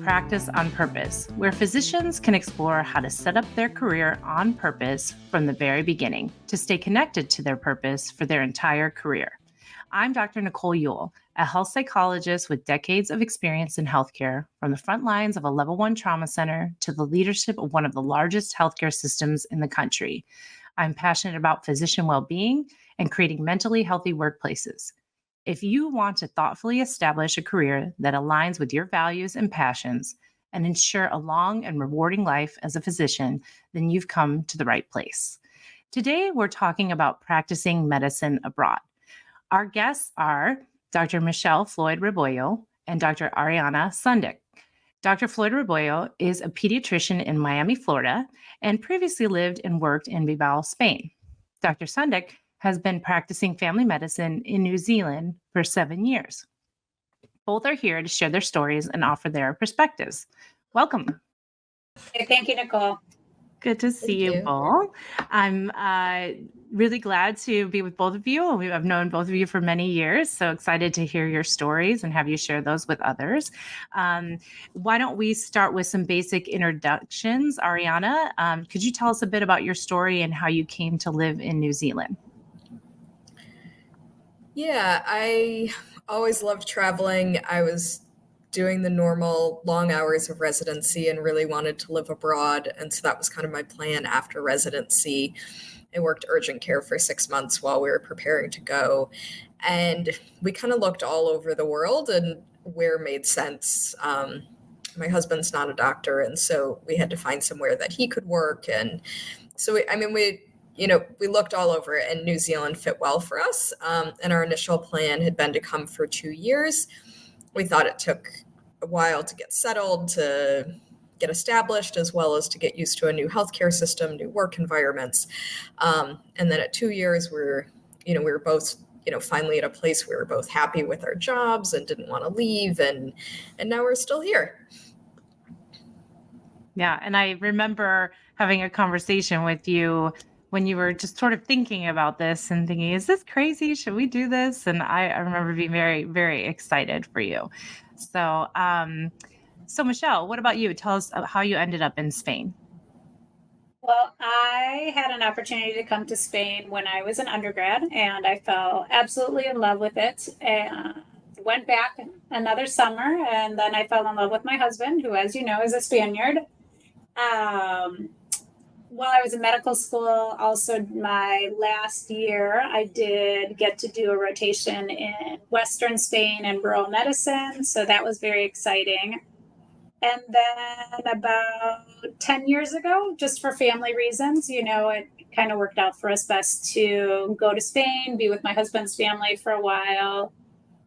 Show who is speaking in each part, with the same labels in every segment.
Speaker 1: Practice on Purpose, where physicians can explore how to set up their career on purpose from the very beginning to stay connected to their purpose for their entire career. I'm Dr. Nicole Yule, a health psychologist with decades of experience in healthcare, from the front lines of a level 1 trauma center to the leadership of one of the largest healthcare systems in the country. I'm passionate about physician well-being and creating mentally healthy workplaces. If you want to thoughtfully establish a career that aligns with your values and passions and ensure a long and rewarding life as a physician, then you've come to the right place. Today, we're talking about practicing medicine abroad. Our guests are Dr. Floyd Rebollo and Dr. Ariana Sundik. Dr. Floyd Rebollo is a pediatrician in Miami, Florida, and previously lived and worked in Bilbao, Spain. Dr. Sundik has been practicing family medicine in New Zealand for 7 years. Both are here to share their stories and offer their perspectives. Welcome.
Speaker 2: Thank you, Nicole.
Speaker 1: Good to see you both. I'm really glad to be with both of you. I've known both of you for many years, so excited to hear your stories and have you share those with others. Why don't we start with some basic introductions? Ariana, could you tell us a bit about your story and how you came to live in New Zealand?
Speaker 3: Yeah, I always loved traveling. I was doing the normal long hours of residency and really wanted to live abroad. And so that was kind of my plan after residency. I worked urgent care for 6 months while we were preparing to go. And we kind of looked all over the world and where made sense. My husband's not a doctor, and so we had to find somewhere that he could work. And so, we looked all over, and New Zealand fit well for us. And our initial plan had been to come for 2 years. We thought it took a while to get settled, to get established, as well as to get used to a new healthcare system, new work environments. And then at 2 years, we were both, finally at a place we were both happy with our jobs and didn't want to leave. And now we're still here.
Speaker 1: Yeah. And I remember having a conversation with you when you were just sort of thinking about this and thinking, is this crazy? Should we do this? And I remember being very, very excited for you. So, Michelle, what about you? Tell us how you ended up in Spain.
Speaker 2: Well, I had an opportunity to come to Spain when I was an undergrad, and I fell absolutely in love with it. And went back another summer, and then I fell in love with my husband, who, as you know, is a Spaniard. While I was in medical school, also my last year, I did get to do a rotation in Western Spain and rural medicine. So that was very exciting. And then about 10 years ago, just for family reasons, it kind of worked out for us best to go to Spain, be with my husband's family for a while.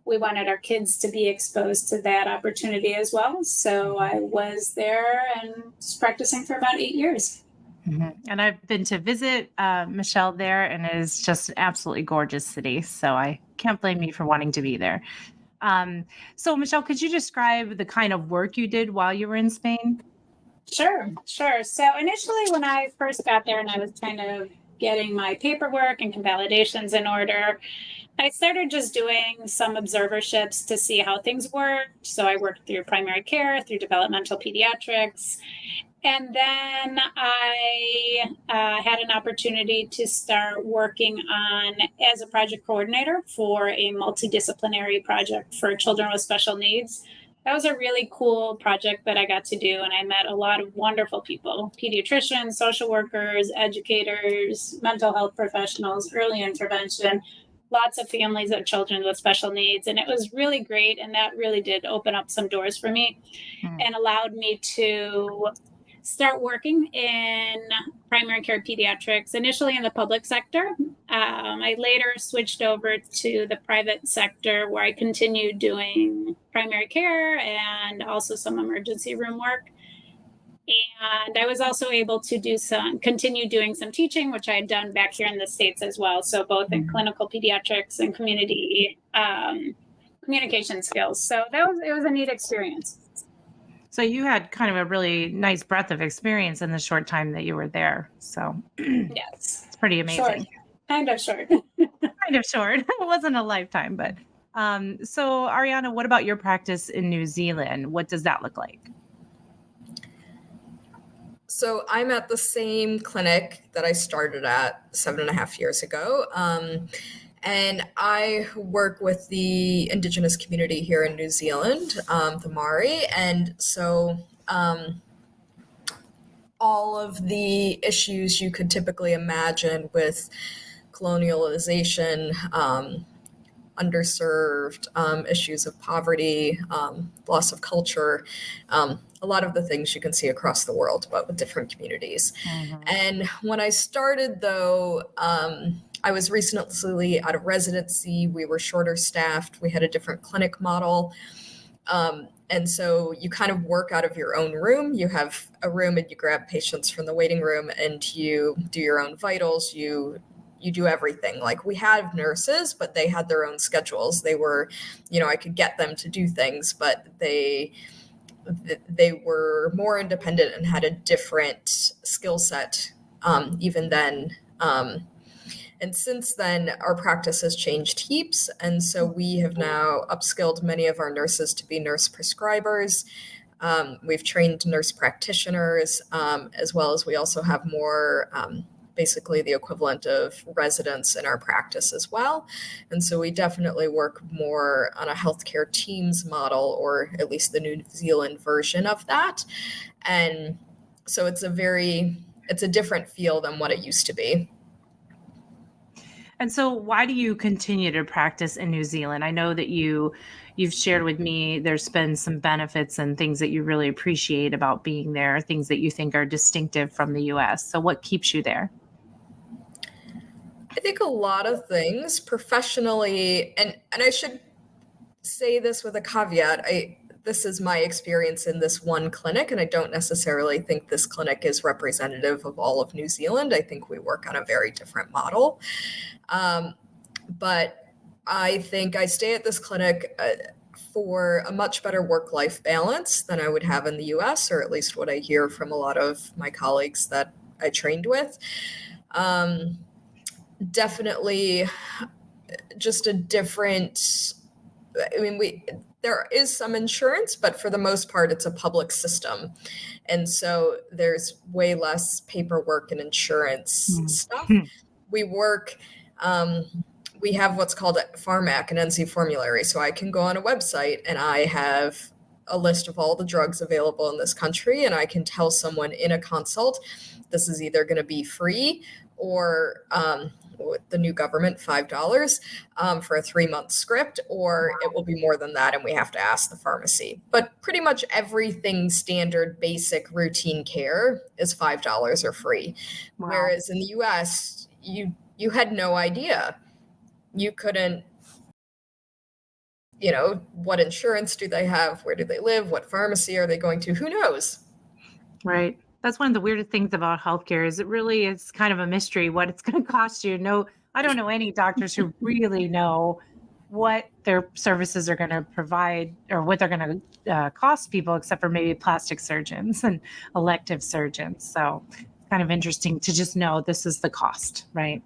Speaker 2: We wanted our kids to be exposed to that opportunity as well. So I was there and was practicing for about 8 years.
Speaker 1: Mm-hmm. And I've been to visit Michelle there, and it is just an absolutely gorgeous city. So I can't blame you for wanting to be there. So Michelle, could you describe the kind of work you did while you were in Spain?
Speaker 2: Sure. So initially when I first got there and I was kind of getting my paperwork and convalidations in order, I started just doing some observerships to see how things worked. So I worked through primary care, through developmental pediatrics. And then I had an opportunity to start working as a project coordinator for a multidisciplinary project for children with special needs. That was a really cool project that I got to do, and I met a lot of wonderful people: pediatricians, social workers, educators, mental health professionals, early intervention, lots of families of children with special needs. And it was really great, and that really did open up some doors for me and allowed me to start working in primary care pediatrics, initially in the public sector. I later switched over to the private sector, where I continued doing primary care and also some emergency room work. And I was also able to continue doing some teaching, which I had done back here in the States as well. So both in clinical pediatrics and community communication skills. So it was a neat experience.
Speaker 1: So you had kind of a really nice breadth of experience in the short time that you were there. So
Speaker 2: yes,
Speaker 1: it's pretty amazing.
Speaker 2: Short. Kind of short.
Speaker 1: Kind of short. It wasn't a lifetime, but so Ariana, what about your practice in New Zealand? What does that look like?
Speaker 3: So I'm at the same clinic that I started at 7.5 years ago. And I work with the Indigenous community here in New Zealand, the Maori. And so all of the issues you could typically imagine with colonialization, underserved, issues of poverty, loss of culture, a lot of the things you can see across the world, but with different communities. Mm-hmm. And when I started, though, I was recently out of residency. We were shorter staffed. We had a different clinic model. And so you kind of work out of your own room. You have a room and you grab patients from the waiting room and you do your own vitals. You do everything. Like, we have nurses, but they had their own schedules. They were, I could get them to do things, but they were more independent and had a different skill set even then. And since then, our practice has changed heaps. And so we have now upskilled many of our nurses to be nurse prescribers. We've trained nurse practitioners, as well as we also have more basically the equivalent of residents in our practice as well. And so we definitely work more on a healthcare teams model, or at least the New Zealand version of that. And so it's a different feel than what it used to be.
Speaker 1: And so why do you continue to practice in New Zealand? I know that you've shared with me there's been some benefits and things that you really appreciate about being there, things that you think are distinctive from the US. So what keeps you there?
Speaker 3: I think a lot of things professionally, and I should say this with a caveat. This is my experience in this one clinic, and I don't necessarily think this clinic is representative of all of New Zealand. I think we work on a very different model. But I think I stay at this clinic for a much better work-life balance than I would have in the US, or at least what I hear from a lot of my colleagues that I trained with. Definitely just a different, there is some insurance, but for the most part, it's a public system. And so there's way less paperwork and insurance stuff. We work, we have what's called a Pharmac, an NC formulary. So I can go on a website and I have a list of all the drugs available in this country. And I can tell someone in a consult, this is either going to be free or with the new government, $5 for a 3-month script, or it will be more than that, and we have to ask the pharmacy. But pretty much everything standard, basic, routine care is $5 or free. Wow. Whereas in the US, you had no idea. You couldn't, what insurance do they have? Where do they live? What pharmacy are they going to? Who knows?
Speaker 1: Right. That's one of the weirdest things about healthcare is it really is kind of a mystery what it's going to cost you. No, I don't know any doctors who really know what their services are going to provide or what they're going to cost people, except for maybe plastic surgeons and elective surgeons. So it's kind of interesting to just know this is the cost, right?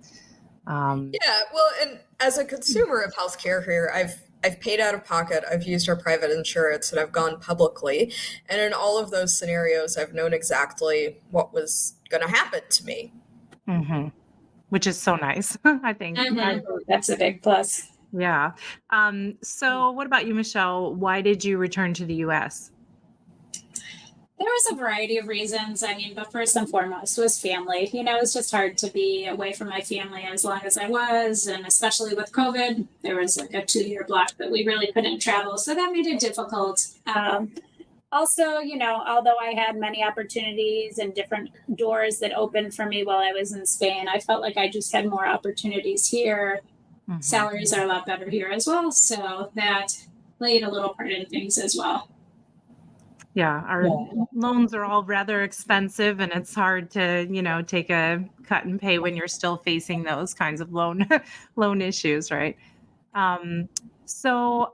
Speaker 3: Yeah, well, and as a consumer of healthcare here, I've paid out of pocket, I've used our private insurance, and I've gone publicly. And in all of those scenarios, I've known exactly what was going to happen to me.
Speaker 1: Mm-hmm. Which is so nice, I think.
Speaker 2: Mm-hmm. That's a big plus.
Speaker 1: Yeah. So what about you, Michelle? Why did you return to the U.S.?
Speaker 2: There was a variety of reasons. But first and foremost was family. It's just hard to be away from my family as long as I was. And especially with COVID, there was like a 2-year block that we really couldn't travel. So that made it difficult. Also, although I had many opportunities and different doors that opened for me while I was in Spain, I felt like I just had more opportunities here. Mm-hmm. Salaries are a lot better here as well. So that played a little part in things as well.
Speaker 1: Yeah, our loans are all rather expensive, and it's hard to, take a cut and pay when you're still facing those kinds of loan issues, right? So,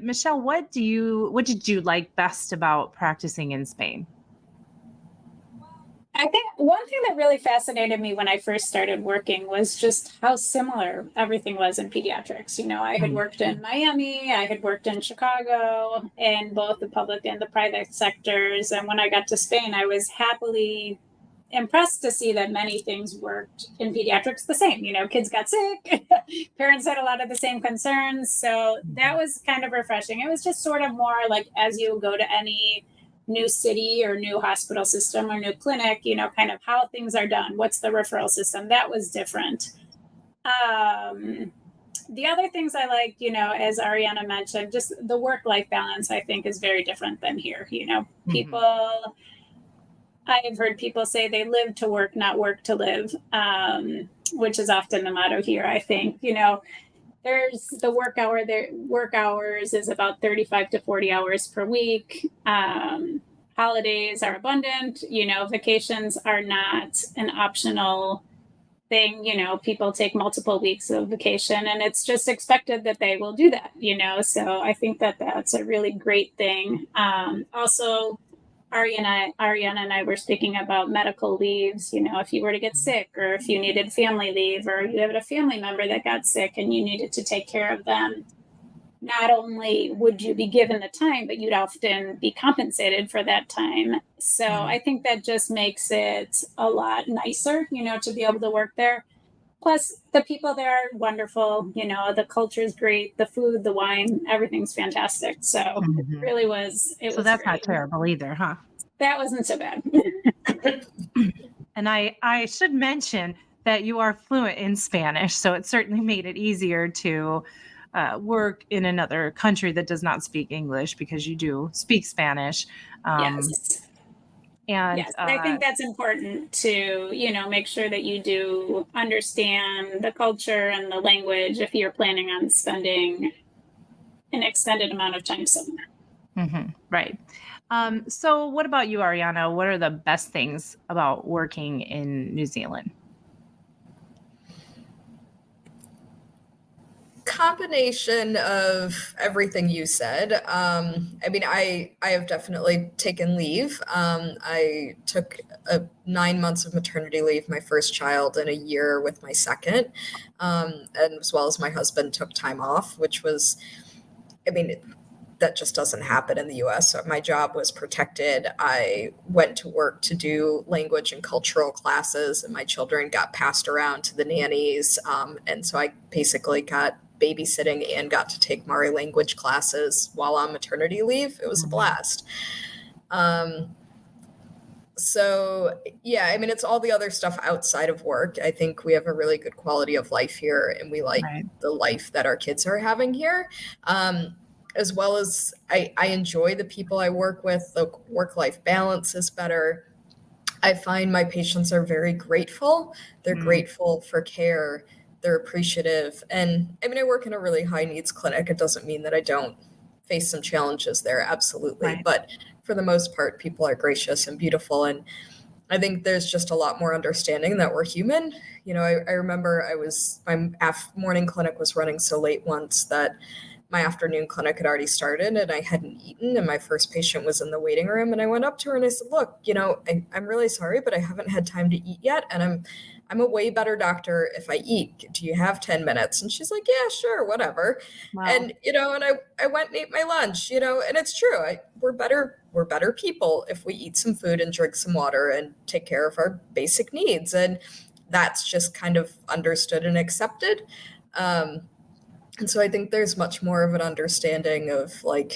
Speaker 1: Michelle, what did you like best about practicing in Spain?
Speaker 2: I think one thing that really fascinated me when I first started working was just how similar everything was in pediatrics. I had worked in Miami, I had worked in Chicago, in both the public and the private sectors. And when I got to Spain, I was happily impressed to see that many things worked in pediatrics the same. Kids got sick, parents had a lot of the same concerns. So that was kind of refreshing. It was just sort of more like as you go to any new city or new hospital system or new clinic, kind of how things are done. What's the referral system? That was different. The other things I like, as Ariana mentioned, just the work-life balance, I think, is very different than here. People, I've heard people say they live to work, not work to live, which is often the motto here, I think. There's the work hours is about 35 to 40 hours per week. Holidays are abundant. Vacations are not an optional thing. People take multiple weeks of vacation, and it's just expected that they will do that. So I think that that's a really great thing. Also, Ariana and I were speaking about medical leaves. If you were to get sick, or if you needed family leave, or you had a family member that got sick and you needed to take care of them, not only would you be given the time, but you'd often be compensated for that time. So I think that just makes it a lot nicer, to be able to work there. Plus, the people there are wonderful. The culture is great. The food, the wine, everything's fantastic. So it really was.
Speaker 1: So that's great. Not terrible either, huh?
Speaker 2: That wasn't so bad.
Speaker 1: And I should mention that you are fluent in Spanish, so it certainly made it easier to work in another country that does not speak English, because you do speak Spanish.
Speaker 2: Yes. And yes, I think that's important to, make sure that you do understand the culture and the language if you're planning on spending an extended amount of time somewhere.
Speaker 1: Right. So what about you, Ariana? What are the best things about working in New Zealand?
Speaker 3: Combination of everything you said. I have definitely taken leave. I took 9 months of maternity leave, my first child, and a year with my second, and as well as my husband took time off, which was, that just doesn't happen in the US. So my job was protected. I went to work to do language and cultural classes, and my children got passed around to the nannies. And so I basically got babysitting and got to take Mari language classes while on maternity leave. It was a blast. So yeah, it's all the other stuff outside of work. I think we have a really good quality of life here, and we like the life that our kids are having here. As well as I enjoy the people I work with. The work-life balance is better. I find my patients are very grateful. They're grateful for care. They're appreciative. And I work in a really high needs clinic. It doesn't mean that I don't face some challenges there. Absolutely. Right. But for the most part, people are gracious and beautiful. And I think there's just a lot more understanding that we're human. I remember my morning clinic was running so late once that my afternoon clinic had already started and I hadn't eaten, and my first patient was in the waiting room, and I went up to her and I said, look, I'm really sorry, but I haven't had time to eat yet. And I'm a way better doctor if I eat. Do you have 10 minutes? And she's like, yeah, sure, whatever. Wow. And, and I went and ate my lunch, and it's true. We're better people if we eat some food and drink some water and take care of our basic needs. And that's just kind of understood and accepted. And so I think there's much more of an understanding of part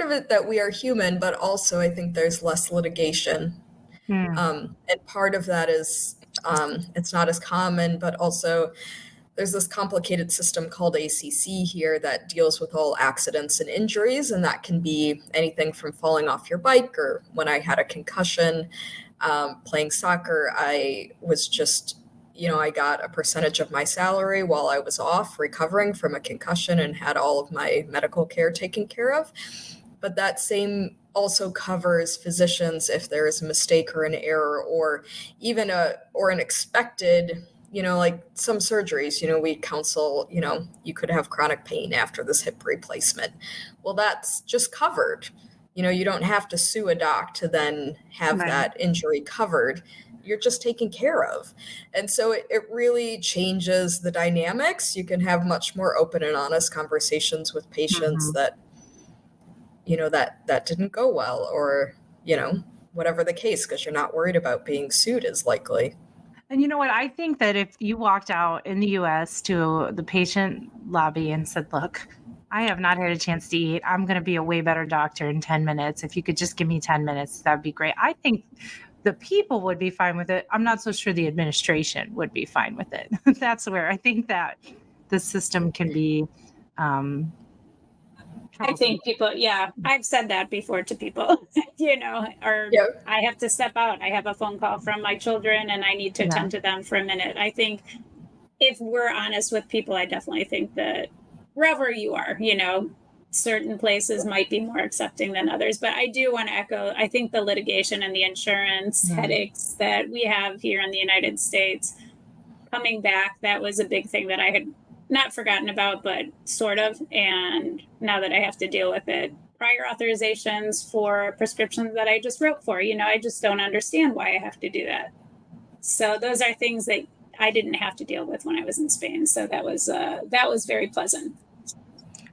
Speaker 3: of it that we are human, but also I think there's less litigation. And part of that is it's not as common, but also there's this complicated system called ACC here that deals with all accidents and injuries. And that can be anything from falling off your bike, or when I had a concussion, playing soccer, I was just I got a percentage of my salary while I was off recovering from a concussion and had all of my medical care taken care of. But that same also covers physicians if there is a mistake or an error, or even an expected, like some surgeries, we counsel, you could have chronic pain after this hip replacement. Well, that's just covered. You don't have to sue a doc to then have that injury covered. You're just taken care of. And so it really changes the dynamics. You can have much more open and honest conversations with patients that, that didn't go well, or whatever the case, because you're not worried about being sued is likely.
Speaker 1: And you know what? I think that if you walked out in the US to the patient lobby and said, look, I have not had a chance to eat. I'm going to be a way better doctor in 10 minutes. If you could just give me 10 minutes, that'd be great. I think the people would be fine with it. I'm not so sure the administration would be fine with it. That's where I think that the system can be.
Speaker 2: I think people, I've said that before to people, or I have to step out. I have a phone call from my children and I need to tend to them for a minute. I think if we're honest with people, I definitely think that wherever you are, certain places might be more accepting than others. But I do want to echo, I think the litigation and the insurance headaches that we have here in the United States coming back, that was a big thing that I had not forgotten about, but sort of. And now that I have to deal with it, prior authorizations for prescriptions that I just wrote for, I just don't understand why I have to do that. So those are things that I didn't have to deal with when I was in Spain. So that was very pleasant.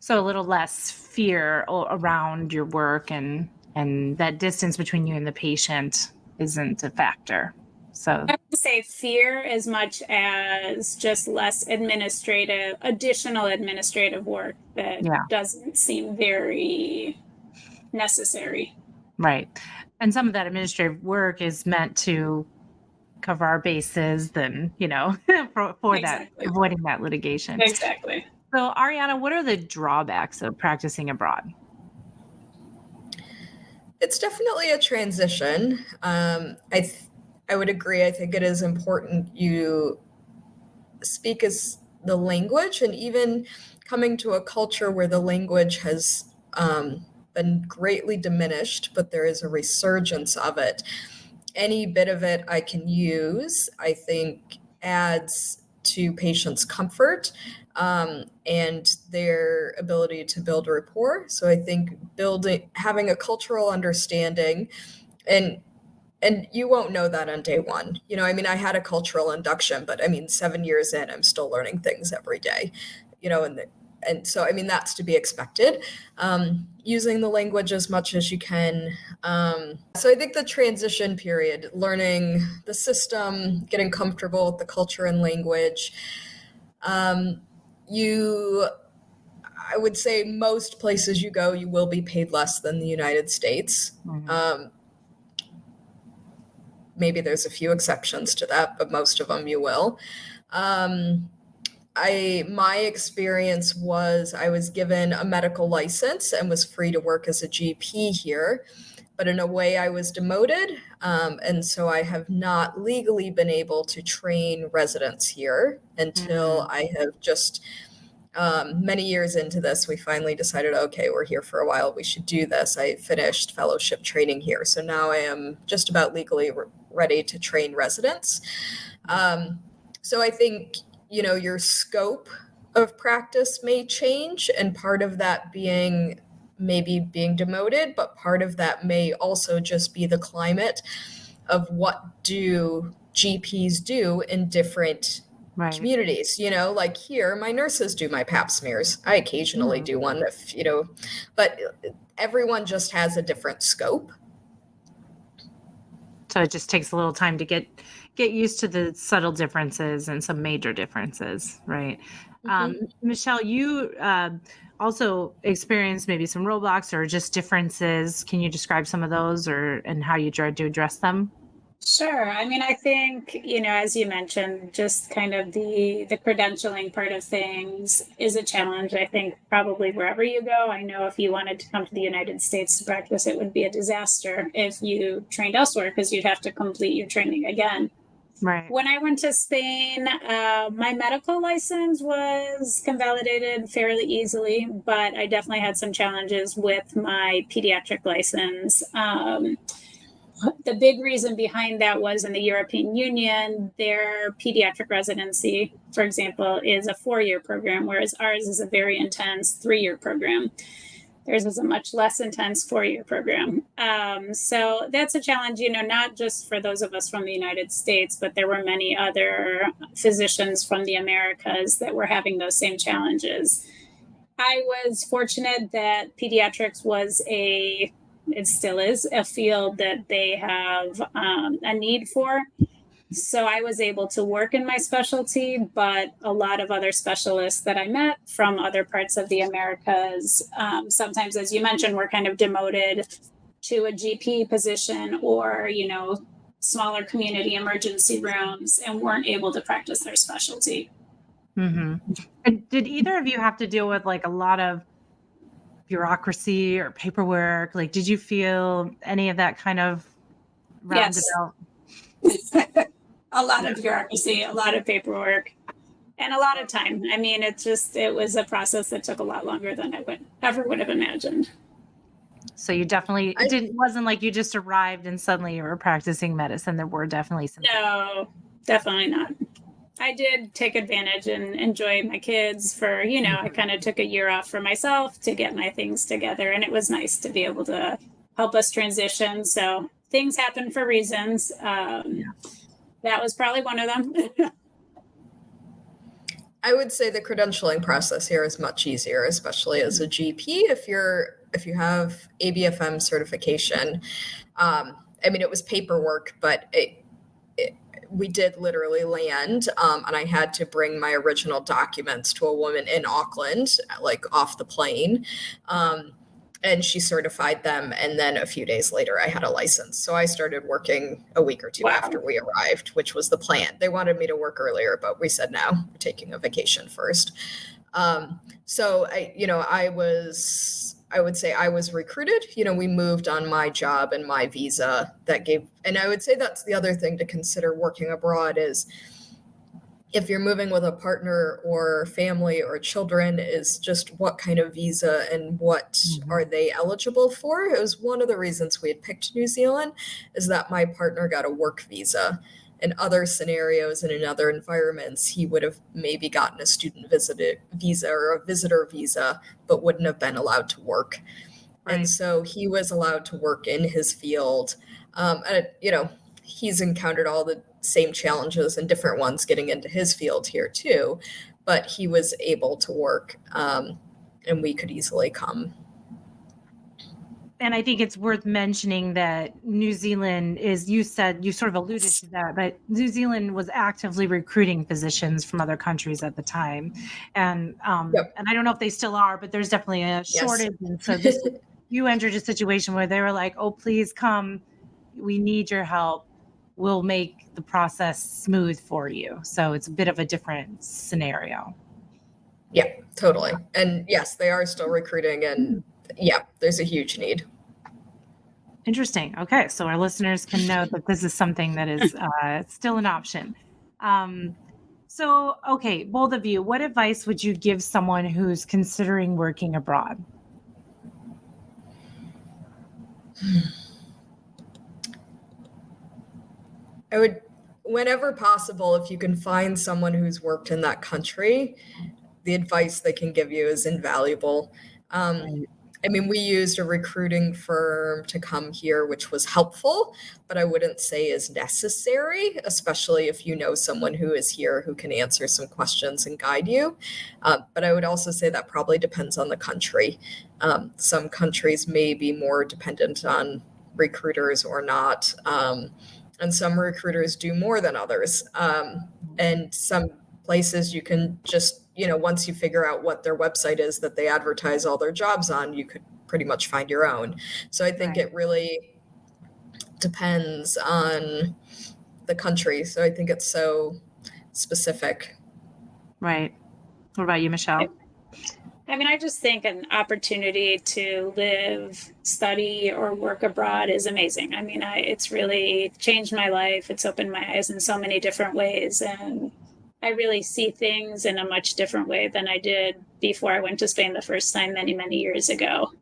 Speaker 1: So a little less fear around your work and that distance between you and the patient isn't a factor. So
Speaker 2: I would say fear as much as just less additional administrative work that doesn't seem very necessary.
Speaker 1: Right. And some of that administrative work is meant to cover our bases then, for exactly. That, avoiding that litigation.
Speaker 2: Exactly.
Speaker 1: So Ariana, what are the drawbacks of practicing abroad?
Speaker 3: It's definitely a transition. I would agree. I think it is important you speak as the language, and even coming to a culture where the language has been greatly diminished, but there is a resurgence of it. Any bit of it I can use, I think, adds to patients' comfort and their ability to build a rapport. So I think having a cultural understanding, and you won't know that on day one. I had a cultural induction, but 7 years in, I'm still learning things every day, and so, that's to be expected. Using the language as much as you can. So I think the transition period, learning the system, getting comfortable with the culture and language, I would say most places you go, you will be paid less than the United States. Mm-hmm. Maybe there's a few exceptions to that, but most of them you will. My experience was I was given a medical license and was free to work as a GP here, but in a way I was demoted. And so I have not legally been able to train residents here until I have just, many years into this, we finally decided, okay, we're here for a while, we should do this. I finished fellowship training here. So now I am just about legally ready to train residents. So I think, your scope of practice may change, and part of that being maybe being demoted, but part of that may also just be the climate of what do GPs do in different communities. Like here, my nurses do my pap smears. I occasionally do one but everyone just has a different scope.
Speaker 1: So it just takes a little time to get used to the subtle differences and some major differences, right? Mm-hmm. Michelle, you also experienced maybe some roadblocks or just differences. Can you describe some of those and how you tried to address them?
Speaker 2: Sure. I think, as you mentioned, just kind of the credentialing part of things is a challenge. I think probably wherever you go. I know if you wanted to come to the United States to practice, it would be a disaster if you trained elsewhere, because you'd have to complete your training again.
Speaker 1: Right.
Speaker 2: When I went to Spain, my medical license was convalidated fairly easily, but I definitely had some challenges with my pediatric license. The big reason behind that was in the European Union, their pediatric residency, for example, is a 4-year program, whereas ours is a very intense 3-year program. Theirs is a much less intense 4-year program. So that's a challenge, not just for those of us from the United States, but there were many other physicians from the Americas that were having those same challenges. I was fortunate that pediatrics was a it still is a field that they have a need for. So I was able to work in my specialty, but a lot of other specialists that I met from other parts of the Americas, sometimes, as you mentioned, were kind of demoted to a GP position or, smaller community emergency rooms and weren't able to practice their specialty.
Speaker 1: Mm-hmm. And did either of you have to deal with like a lot of bureaucracy or paperwork? Like, did you feel any of that kind of roundabout?
Speaker 2: Yes. A lot of bureaucracy, a lot of paperwork, and a lot of time. I mean, it was a process that took a lot longer than I would have imagined.
Speaker 1: So you definitely, wasn't like you just arrived and suddenly you were practicing medicine. There were definitely some.
Speaker 2: No, definitely not. I did take advantage and enjoy my kids for, I kind of took a year off for myself to get my things together. And it was nice to be able to help us transition. So things happen for reasons. That was probably one of them.
Speaker 3: I would say the credentialing process here is much easier, especially as a GP. If you have ABFM certification, it was paperwork, but we did literally land, and I had to bring my original documents to a woman in Auckland, like off the plane. And she certified them. And then a few days later, I had a license. So I started working a week or two after we arrived, which was the plan. They wanted me to work earlier, but we said, no, we're taking a vacation first. So I would say I was recruited. We moved on my job and my visa and I would say that's the other thing to consider working abroad is if you're moving with a partner or family or children, is just what kind of visa and what are they eligible for? It was one of the reasons we had picked New Zealand is that my partner got a work visa. In other scenarios and in other environments, he would have maybe gotten a student visa or a visitor visa, but wouldn't have been allowed to work. Right. And so he was allowed to work in his field. He's encountered all the same challenges and different ones getting into his field here too, but he was able to work and we could easily come.
Speaker 1: And I think it's worth mentioning that New Zealand is, you sort of alluded to that, but New Zealand was actively recruiting physicians from other countries at the time. And and I don't know if they still are, but there's definitely a shortage. Yes. And so you entered a situation where they were like, oh, please come. We need your help. We'll make the process smooth for you. So it's a bit of a different scenario.
Speaker 3: Yeah, totally. And yes, they are still recruiting and there's a huge need.
Speaker 1: Interesting. Okay. So our listeners can know that this is something that is still an option. So, okay, both of you, what advice would you give someone who's considering working abroad?
Speaker 3: I would, whenever possible, if you can find someone who's worked in that country, the advice they can give you is invaluable. We used a recruiting firm to come here, which was helpful, but I wouldn't say is necessary, especially if you know someone who is here who can answer some questions and guide you. But I would also say that probably depends on the country. Some countries may be more dependent on recruiters or not. And some recruiters do more than others. And some places you can just, once you figure out what their website is that they advertise all their jobs on, you could pretty much find your own. So I think It really depends on the country. So I think it's so specific.
Speaker 1: Right. What about you, Michelle?
Speaker 2: I just think an opportunity to live, study, or work abroad is amazing. It's really changed my life. It's opened my eyes in so many different ways. And I really see things in a much different way than I did before I went to Spain the first time many, many years ago.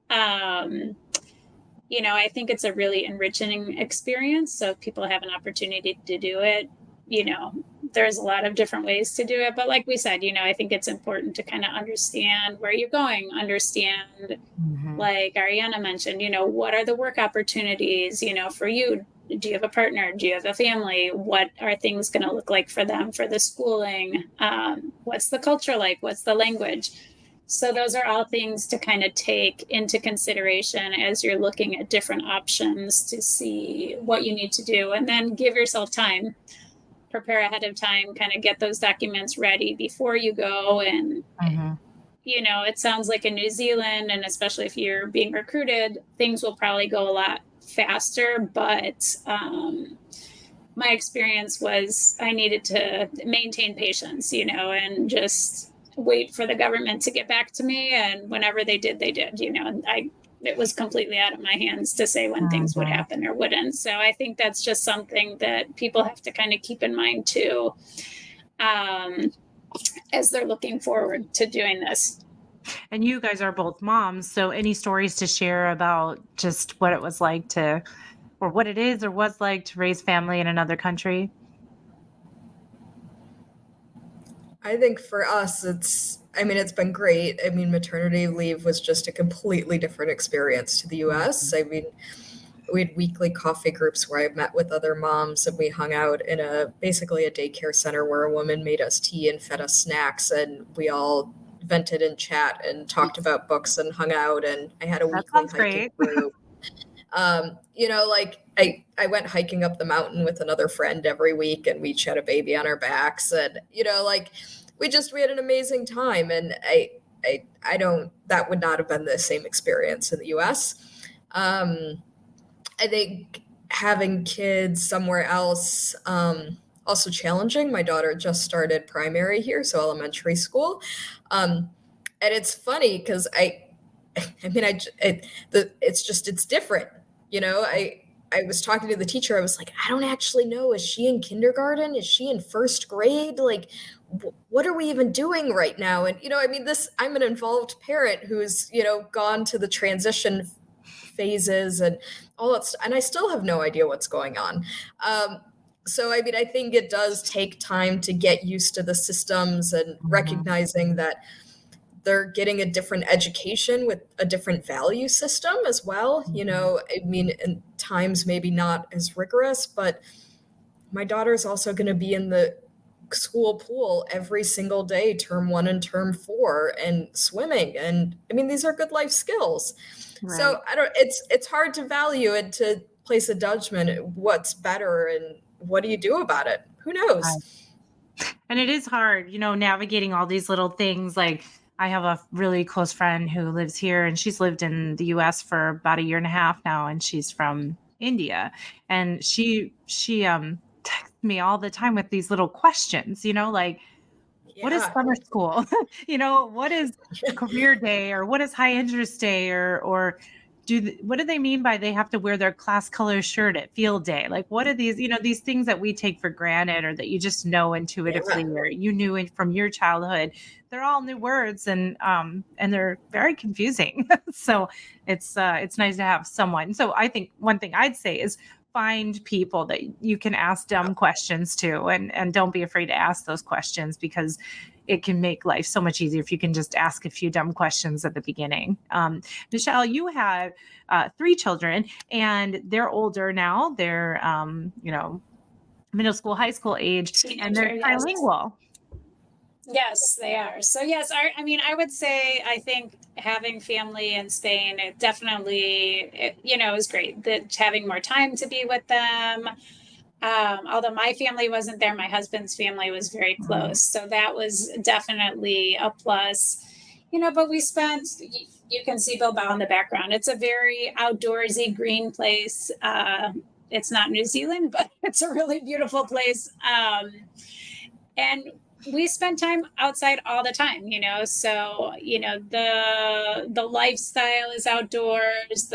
Speaker 2: I think it's a really enriching experience. So if people have an opportunity to do it, there's a lot of different ways to do it. But like we said, I think it's important to kind of understand where you're going, understand, like Ariana mentioned, what are the work opportunities, for you? Do you have a partner? Do you have a family? What are things going to look like for them for the schooling? What's the culture like? What's the language? So those are all things to kind of take into consideration as you're looking at different options to see what you need to do, and then give yourself time, prepare ahead of time, kind of get those documents ready before you go. And it sounds like in New Zealand, and especially if you're being recruited, things will probably go a lot faster. But my experience was I needed to maintain patience, and just wait for the government to get back to me. And whenever they did, and it was completely out of my hands to say when things would happen or wouldn't. So I think that's just something that people have to kind of keep in mind too, as they're looking forward to doing this.
Speaker 1: And you guys are both moms, so any stories to share about just what it was like to, or what it is or was like to raise family in another country?
Speaker 3: I think for us, it's been great. I mean, maternity leave was just a completely different experience to the US. I mean, we had weekly coffee groups where I met with other moms, and we hung out in basically a daycare center where a woman made us tea and fed us snacks, and we all vented and chat and talked about books and hung out. And I had a weekly hiking group. I went hiking up the mountain with another friend every week, and we each had a baby on our backs, and we had an amazing time. And that would not have been the same experience in the US. I think having kids somewhere else, also challenging. My daughter just started primary here, so elementary school. And it's funny because it's different. I was talking to the teacher. I was like, I don't actually know. Is she in kindergarten? Is she in first grade? Like, what are we even doing right now? And, I'm an involved parent who's, gone to the transition phases and all that stuff, and I still have no idea what's going on. So, I think it does take time to get used to the systems and recognizing that they're getting a different education with a different value system as well. In times maybe not as rigorous, but my daughter's also going to be in the school pool every single day, term 1 and term 4, and swimming. And these are good life skills. Right. So it's hard to value and to place a judgment at what's better and what do you do about it? Who knows?
Speaker 1: Right. And it is hard, navigating all these little things. Like, I have a really close friend who lives here, and she's lived in the US for about 1.5 years now, and she's from India. And she texts me all the time with these little questions, like, what is summer school? What is career day, or what is high interest day, or what do they mean by they have to wear their class color shirt at field day? Like, what are these, these things that we take for granted, or that you just know intuitively, or you knew it from your childhood? They're all new words, and they're very confusing. So it's nice to have someone. So I think one thing I'd say is find people that you can ask dumb questions to, and don't be afraid to ask those questions, because it can make life so much easier if you can just ask a few dumb questions at the beginning. Michelle, you have 3 children, and they're older now. They're, middle school, high school age, and they're trilingual.
Speaker 2: Yes, they are. So yes, I would say, I think having family in Spain, it definitely, is great. That having more time to be with them. Although my family wasn't there, my husband's family was very close. So that was definitely a plus. But we spent, you can see Bilbao in the background. It's a very outdoorsy, green place. It's not New Zealand, but it's a really beautiful place. And we spend time outside all the time, so, the lifestyle is outdoors,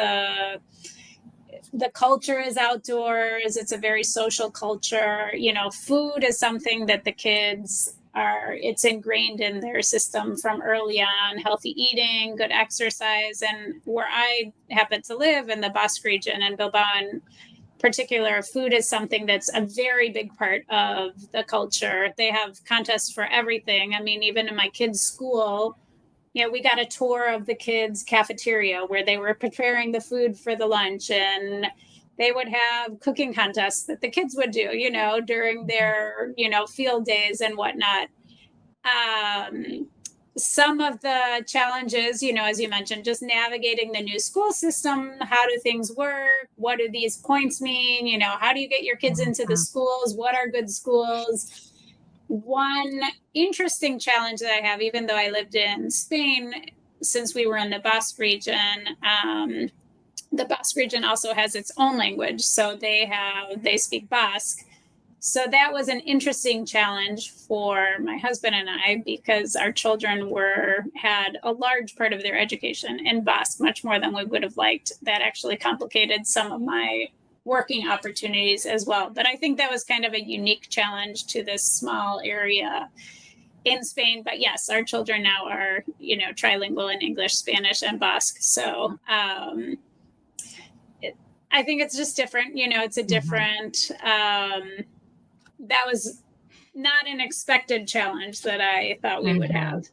Speaker 2: the culture is outdoors. It's a very social culture. Food is something that the kids it's ingrained in their system from early on. Healthy eating, good exercise. And where I happen to live in the Basque region, and Bilbao in particular, food is something that's a very big part of the culture. They have contests for everything. Even in my kids' school, we got a tour of the kids' cafeteria where they were preparing the food for the lunch, and they would have cooking contests that the kids would do, during their, field days and whatnot. some of the challenges, as you mentioned, just navigating the new school system. How do things work? What do these points mean? How do you get your kids into the schools? What are good schools? One interesting challenge that I have, even though I lived in Spain, since we were in the Basque region, the Basque region also has its own language. So they speak Basque. So that was an interesting challenge for my husband and I, because our children had a large part of their education in Basque, much more than we would have liked. That actually complicated some of my working opportunities as well. But I think that was kind of a unique challenge to this small area in Spain. But yes, our children now are, trilingual in English, Spanish, and Basque. So I think it's just different. It's a different... that was not an expected challenge that I thought we would have.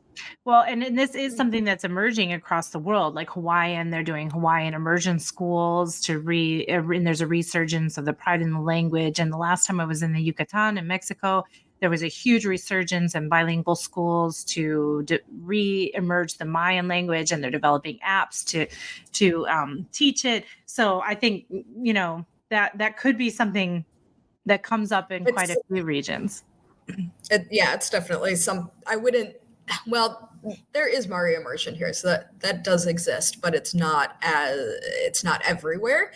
Speaker 1: Well, and this is something that's emerging across the world, like Hawaiian. They're doing Hawaiian immersion schools and there's a resurgence of the pride in the language. And the last time I was in the Yucatan in Mexico, there was a huge resurgence in bilingual schools to re-emerge the Mayan language, and they're developing apps to teach it. So I think, that could be something that comes up in quite a few regions.
Speaker 3: It's definitely there is Mari immersion here, so that does exist, but it's not everywhere.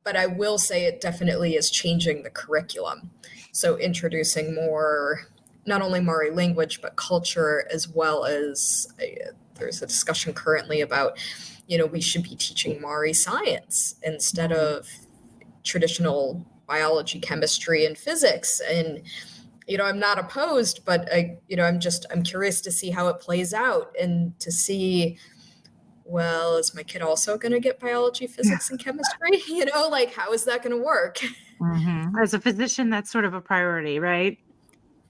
Speaker 3: But I will say it definitely is changing the curriculum. So introducing more, not only Mari language, but culture, as well as there's a discussion currently about, we should be teaching Mari science instead of traditional biology, chemistry, and physics. And, I'm not opposed, but I'm curious to see how it plays out, and to see, well, is my kid also going to get biology, physics, and chemistry? How is that going to work?
Speaker 1: Mm-hmm. As a physician, that's sort of a priority, right?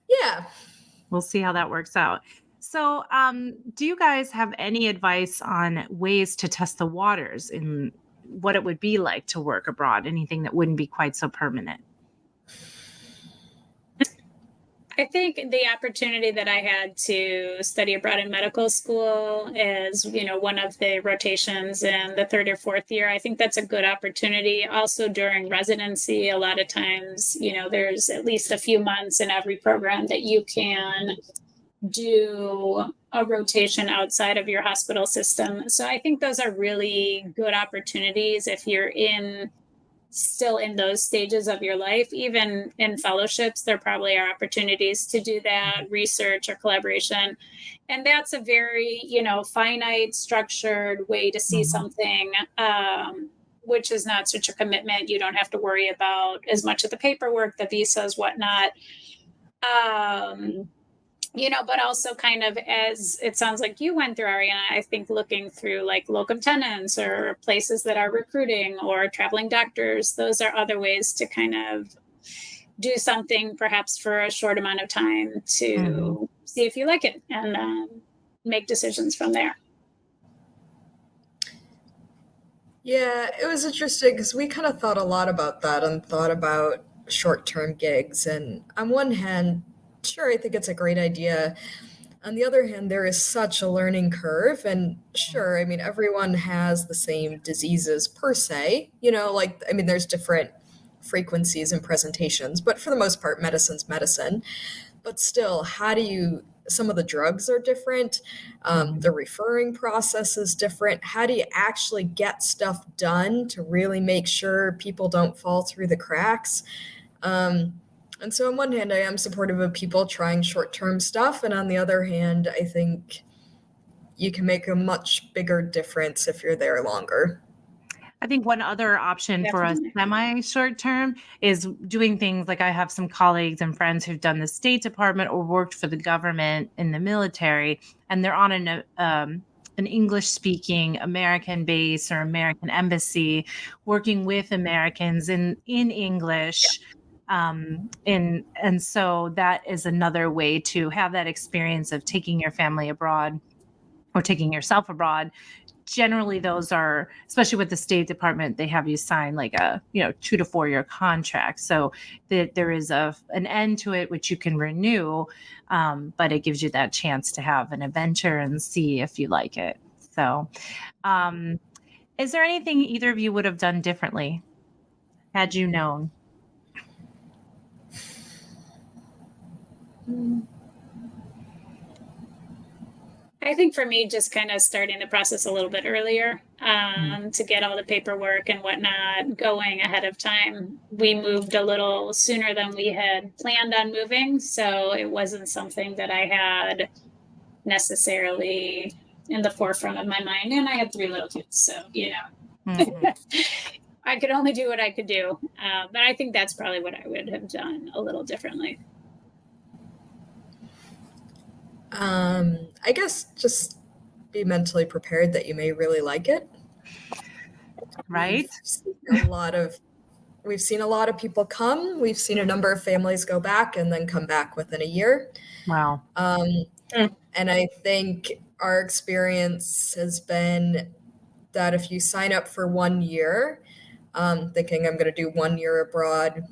Speaker 3: Yeah.
Speaker 1: We'll see how that works out. So, do you guys have any advice on ways to test the waters in what it would be like to work abroad? Anything that wouldn't be quite so permanent?
Speaker 2: I think the opportunity that I had to study abroad in medical school is, one of the rotations in the third or fourth year. I think that's a good opportunity. Also during residency, a lot of times, there's at least a few months in every program that you can do a rotation outside of your hospital system. So I think those are really good opportunities if you're still in those stages of your life. Even in fellowships, there probably are opportunities to do that, research or collaboration. And that's a very, finite, structured way to see something, which is not such a commitment. You don't have to worry about as much of the paperwork, the visas, whatnot. But also kind of, as it sounds like you went through, Ariana, I think looking through like locum tenens or places that are recruiting or traveling doctors, those are other ways to kind of do something perhaps for a short amount of time to see if you like it, and make decisions from there.
Speaker 3: Yeah, it was interesting because we kind of thought a lot about that and thought about short-term gigs. And on one hand, sure, I think it's a great idea. On the other hand, there is such a learning curve. And sure, everyone has the same diseases per se, there's different frequencies and presentations, but for the most part, medicine's medicine. But still, some of the drugs are different. The referring process is different. How do you actually get stuff done to really make sure people don't fall through the cracks? And so on one hand, I am supportive of people trying short-term stuff. And on the other hand, I think you can make a much bigger difference if you're there longer.
Speaker 1: I think one other option for a semi-short term is doing things like, I have some colleagues and friends who've done the State Department or worked for the government in the military, and they're on an English-speaking American base or American embassy, working with Americans in English. And so that is another way to have that experience of taking your family abroad or taking yourself abroad generally those are, especially with the State Department, they have you sign like a 2 to 4 year contract, so there is an end to it which you can renew, but it gives you that chance to have an adventure and see if you like it. So is there anything either of you would have done differently had you known?
Speaker 2: I think for me, just kind of starting the process a little bit earlier to get all the paperwork and whatnot going ahead of time. We moved a little sooner than we had planned on moving, so it wasn't something that I had necessarily in the forefront of my mind. And I had 3 little kids, so, I could only do what I could do. But I think that's probably what I would have done a little differently.
Speaker 3: I guess just be mentally prepared that you may really like it.
Speaker 1: Right.
Speaker 3: We've seen a lot of people come. We've seen a number of families go back and then come back within a year.
Speaker 1: Wow.
Speaker 3: And I think our experience has been that if you sign up for 1 year, thinking I'm going to do 1 year abroad,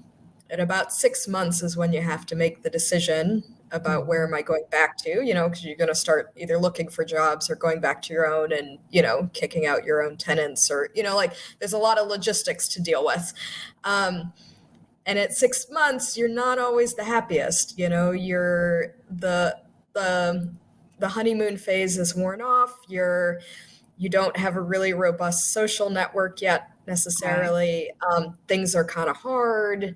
Speaker 3: at about 6 months is when you have to make the decision about where am I going back to, because you're going to start either looking for jobs or going back to your own and, kicking out your own tenants or, there's a lot of logistics to deal with. And at 6 months, you're not always the happiest, you're the honeymoon phase is worn off. You don't have a really robust social network yet necessarily. Things are kind of hard.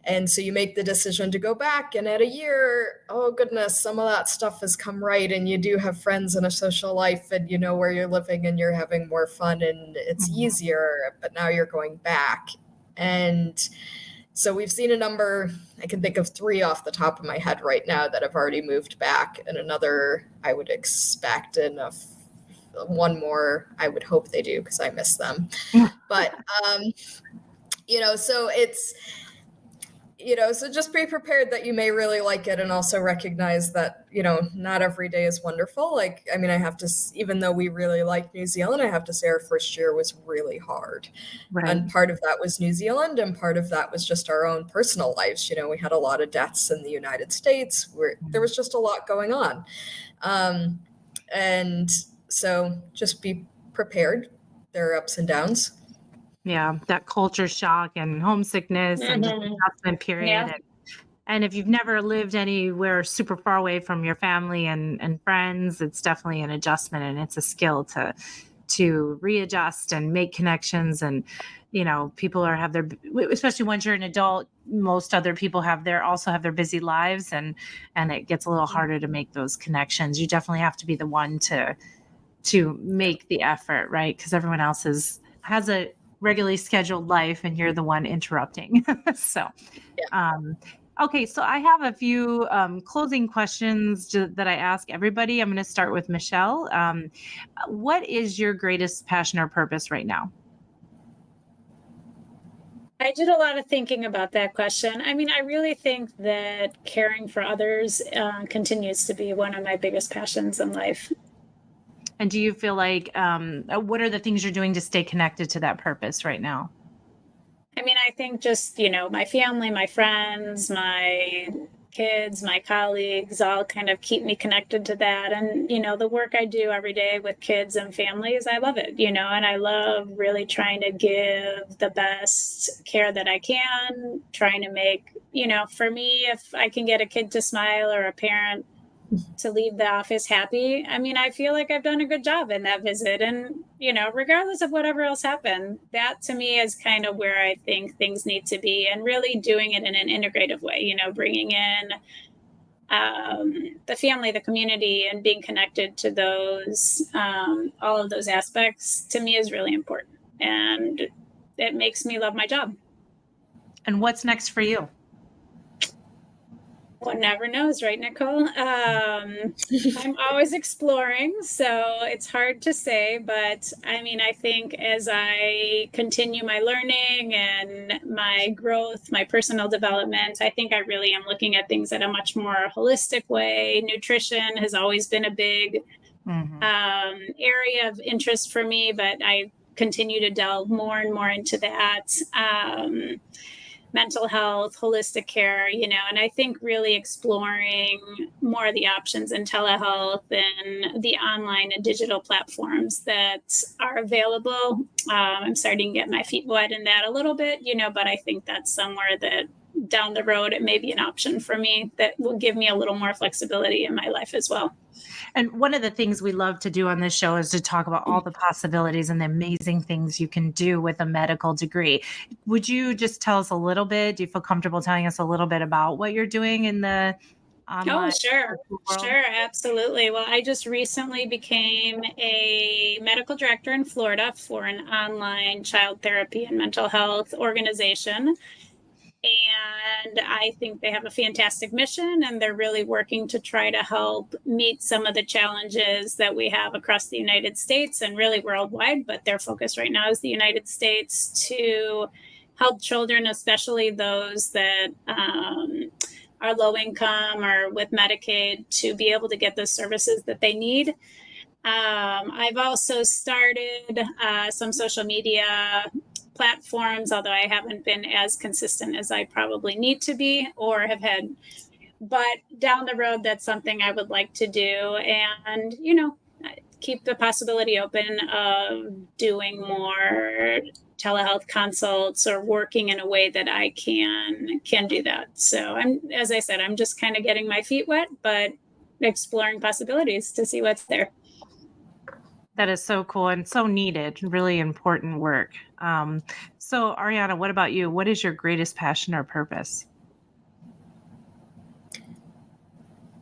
Speaker 3: And so you make the decision to go back, and at a year, oh goodness, some of that stuff has come right, and you do have friends and a social life, and you know where you're living and you're having more fun and it's easier, but now you're going back. And so we've seen a number, I can think of 3 off the top of my head right now that have already moved back, and another I would expect, and 1 more I would hope they do because I miss them. But, so it's, so just be prepared that you may really like it, and also recognize that, not every day is wonderful. I have to, even though we really like New Zealand, I have to say our first year was really hard.
Speaker 1: Right.
Speaker 3: And part of that was New Zealand, and part of that was just our own personal lives. We had a lot of deaths in the United States where there was just a lot going on. And so just be prepared. There are ups and downs.
Speaker 1: Yeah, that culture shock and homesickness and just adjustment period.
Speaker 2: Yeah.
Speaker 1: And if you've never lived anywhere super far away from your family and friends, it's definitely an adjustment, and it's a skill to readjust and make connections. And, people have their, especially once you're an adult, most other people also have their busy lives, and it gets a little harder to make those connections. You definitely have to be the one to make the effort, right? Because everyone else has a regularly scheduled life, and you're the one interrupting. So, okay. So I have a few closing questions that I ask everybody. I'm going to start with Michelle. What is your greatest passion or purpose right now?
Speaker 2: I did a lot of thinking about that question. I really think that caring for others continues to be one of my biggest passions in life.
Speaker 1: And do you feel like, what are the things you're doing to stay connected to that purpose right now?
Speaker 2: I think just, my family, my friends, my kids, my colleagues all kind of keep me connected to that. And, the work I do every day with kids and families, I love it, and I love really trying to give the best care that I can, trying to make, for me, if I can get a kid to smile or a parent to leave the office happy, I feel like I've done a good job in that visit. And, regardless of whatever else happened, that to me is kind of where I think things need to be, and really doing it in an integrative way, bringing in the family, the community, and being connected to those, all of those aspects to me is really important. And it makes me love my job.
Speaker 1: And what's next for you?
Speaker 2: One never knows, right, Nicole? I'm always exploring, so it's hard to say. But I think as I continue my learning and my growth, my personal development, I think I really am looking at things in a much more holistic way. Nutrition has always been a big area of interest for me, but I continue to delve more and more into that. Mental health, holistic care, and I think really exploring more of the options in telehealth and the online and digital platforms that are available. I'm starting to get my feet wet in that a little bit, but I think that's somewhere that down the road, it may be an option for me that will give me a little more flexibility in my life as well.
Speaker 1: And one of the things we love to do on this show is to talk about all the possibilities and the amazing things you can do with a medical degree. Would you just tell us a little bit? Do you feel comfortable telling us a little bit about what you're doing in the
Speaker 2: Oh,
Speaker 1: online
Speaker 2: sure.
Speaker 1: world?
Speaker 2: Sure, absolutely. Well, I just recently became a medical director in Florida for an online child therapy and mental health organization. And I think they have a fantastic mission, and they're really working to try to help meet some of the challenges that we have across the United States and really worldwide. But their focus right now is the United States, to help children, especially those that are low income or with Medicaid, to be able to get the services that they need. I've also started some social media platforms, although I haven't been as consistent as I probably need to be or have had. But down the road, that's something I would like to do, and keep the possibility open of doing more telehealth consults or working in a way that I can do that. So as I said, I'm just kind of getting my feet wet, but exploring possibilities to see what's there.
Speaker 1: That is so cool and so needed, really important work. So Ariana, what about you? What is your greatest passion or purpose?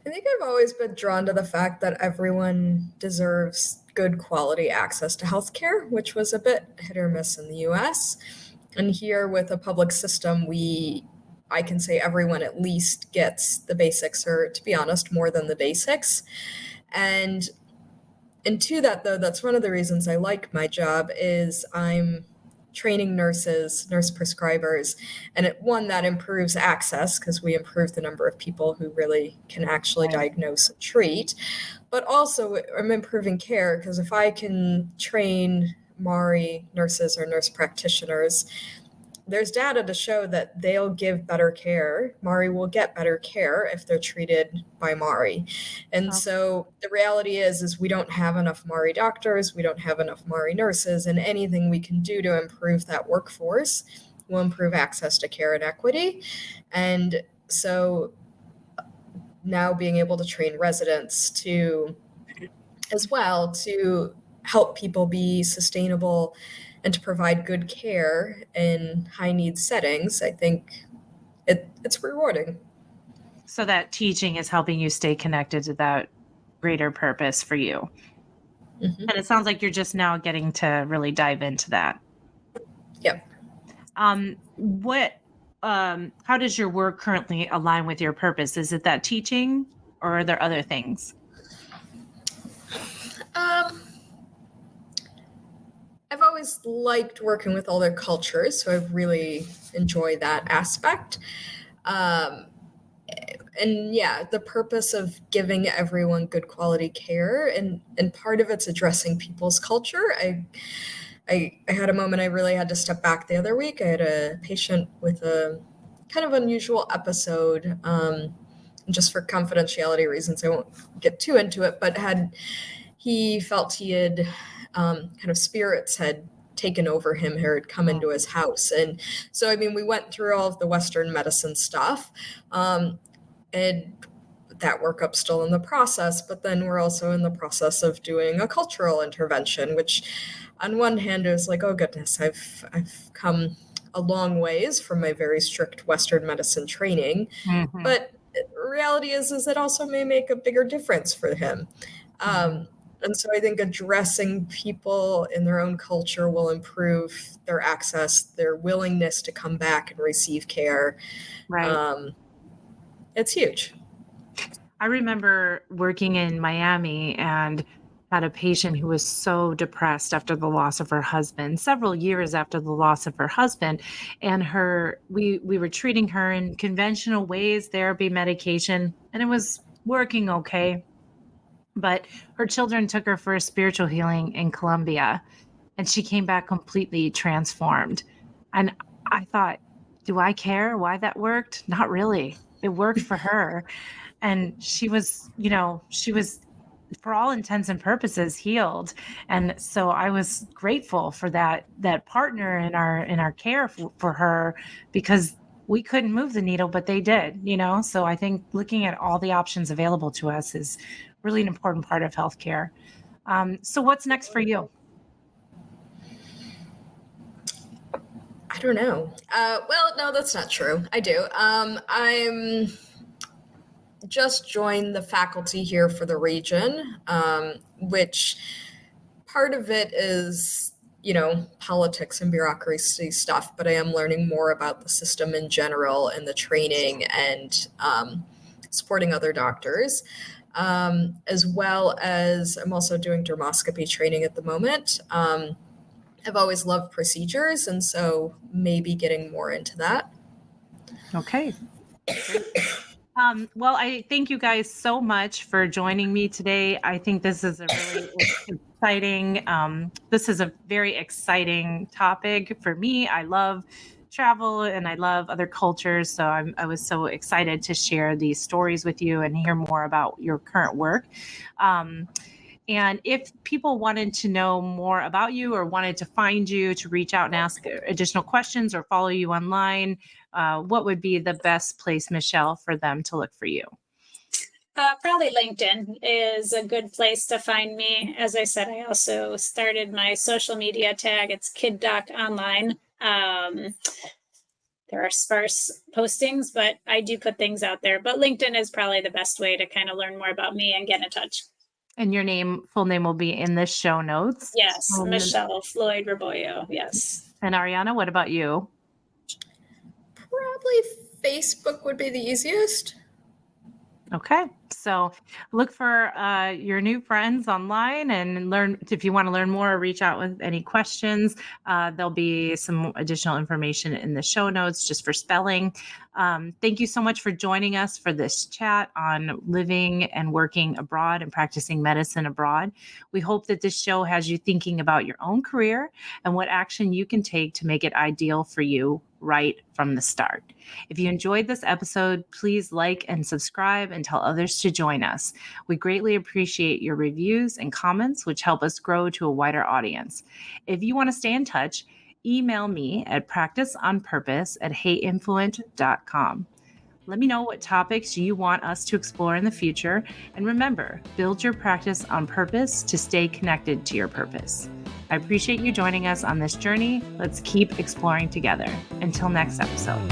Speaker 3: I think I've always been drawn to the fact that everyone deserves good quality access to healthcare, which was a bit hit or miss in the US. And here with a public system, I can say everyone at least gets the basics, or to be honest, more than the basics. And to that, though, that's one of the reasons I like my job is I'm training nurse prescribers, and that improves access because we improve the number of people who really can actually diagnose and treat, but also I'm improving care because if I can train MARI nurses or nurse practitioners, there's data to show that they'll give better care. MARI will get better care if they're treated by MARI. And so the reality is we don't have enough MARI doctors, we don't have enough MARI nurses, and anything we can do to improve that workforce will improve access to care and equity. And so now being able to train residents to help people be sustainable and to provide good care in high needs settings, I think it's rewarding.
Speaker 1: So that teaching is helping you stay connected to that greater purpose for you. Mm-hmm. And it sounds like you're just now getting to really dive into that.
Speaker 3: Yep.
Speaker 1: How does your work currently align with your purpose? Is it that teaching, or are there other things?
Speaker 3: I've always liked working with other cultures, so I really enjoy that aspect. And the purpose of giving everyone good quality care, and part of it's addressing people's culture. I had a moment I really had to step back the other week. I had a patient with a kind of unusual episode, just for confidentiality reasons, I won't get too into it, but he felt he had kind of spirits had taken over him, had come into his house. And so, we went through all of the Western medicine stuff, and that workup's still in the process, but then we're also in the process of doing a cultural intervention, which on one hand is like, oh goodness, I've come a long ways from my very strict Western medicine training. Mm-hmm. But reality is it also may make a bigger difference for him. And so I think addressing people in their own culture will improve their access, their willingness to come back and receive care. Right. It's huge.
Speaker 1: I remember working in Miami and had a patient who was so depressed after the loss of her husband, several years after the loss of her husband. And we were treating her in conventional ways, therapy, medication, and it was working okay. But her children took her for a spiritual healing in Colombia, and she came back completely transformed. And I thought, do I care why that worked? Not really. It worked for her. And she was, for all intents and purposes healed. And so I was grateful for that partner in our care for her, because we couldn't move the needle, but they did, So I think looking at all the options available to us is really an important part of healthcare. So what's next for you?
Speaker 3: I don't know. Well, no, that's not true. I do. I'm just joined the faculty here for the region, which part of it is, politics and bureaucracy stuff, but I am learning more about the system in general and the training and supporting other doctors, as well as I'm also doing dermoscopy training at the moment. I've always loved procedures, and so maybe getting more into that.
Speaker 1: Okay. Well, I thank you guys so much for joining me today. I think this is a really exciting, this is a very exciting topic for me. I love travel and I love other cultures. So I was so excited to share these stories with you and hear more about your current work. And if people wanted to know more about you or wanted to find you to reach out and ask additional questions or follow you online, what would be the best place, Michelle, for them to look for you?
Speaker 2: Probably LinkedIn is a good place to find me. As I said, I also started my social media tag. It's KidDoc Online. There are sparse postings, but I do put things out there. But LinkedIn is probably the best way to kind of learn more about me and get in touch.
Speaker 1: And your full name will be in the show notes.
Speaker 2: Yes, Michelle Floyd Rebollo. Yes.
Speaker 1: And Ariana, what about you?
Speaker 3: Probably Facebook would be the easiest.
Speaker 1: Okay. So look for your new friends online and learn. If you want to learn more or reach out with any questions, there'll be some additional information in the show notes just for spelling. Thank you so much for joining us for this chat on living and working abroad and practicing medicine abroad. We hope that this show has you thinking about your own career and what action you can take to make it ideal for you right from the start. If you enjoyed this episode, please like and subscribe and tell others to join us. We greatly appreciate your reviews and comments, which help us grow to a wider audience. If you want to stay in touch, email me at practiceonpurpose@heyinfluent.com. Let me know what topics you want us to explore in the future. And remember, build your practice on purpose to stay connected to your purpose. I appreciate you joining us on this journey. Let's keep exploring together. Until next episode.